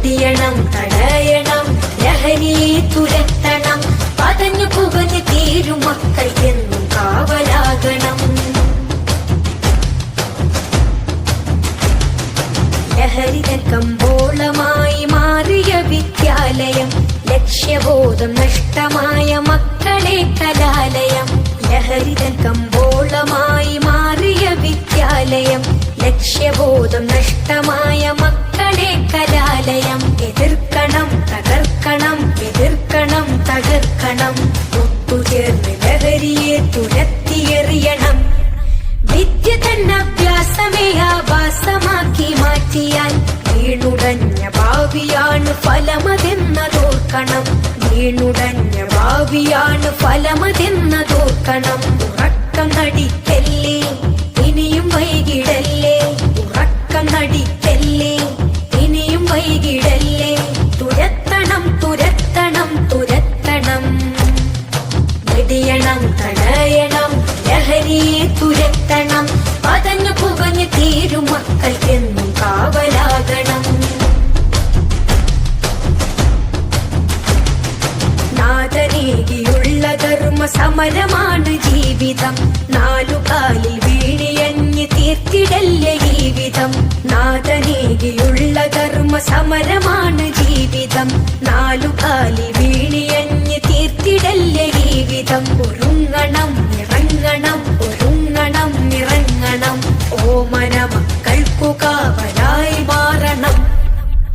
വെടിയണം തടയണം ലഹരിയെ തുരത്തണം പതഞ്ഞു പുകഞ്ഞു തീരും മക്കൾ എന്നും കാവലാകണം ലഹരിതൻ കമ്പോളമായി മാറിയ വിദ്യാലയം ലക്ഷ്യബോധം നഷ്ടമായ മക്കളെ കലാലയം ലഹരിതൻ കമ്പോളമായി മാറിയ വിദ്യാലയം ലക്ഷ്യബോധം നഷ്ടമായ മക്കളെ കലാലയം എതിർക്കണം തകർക്കണം എതിർക്കണം തകർക്കണം ഒത്തുചേർന്ന് ലഹരിയെ തുരത്തിയെറിയണം വിദ്യ തന്നഭ്യാസമേ ആഭാസമാക്കി മാറ്റിയാൽ വീണുടഞ്ഞ ഭാവിയാണ് ഫലമതെന്നതോർക്കണം വീണുടഞ്ഞ ഭാവിയാണ് ഫലമതെന്നതോർക്കണം ഉറക്കം നടിക്കല്ലേ ഇനിയും വൈകിടല്ലേ ഉറക്കം നടിക്കല്ലേ ഇനിയും വൈകിടല്ലേ തുരത്തണം തുരത്തണം തുരത്തണം വെടിയണം തടയണം ലഹരിയെ തുരത്തണം പതഞ്ഞു പുകഞ്ഞു തീരും മക്കൾ എന്നും കാവലാകണം നാദനേകിയുള്ള ധർമ്മ സമരമാണ് ജീവിതം നാലുകാലിൽ വീണിയഞ്ഞ് തീർത്തിടല്ലേ ജീവിതം നാദനേകിയുള്ള ധർമ്മ സമരമാണ് ജീവിതം നാലുകാലിൽ വീണി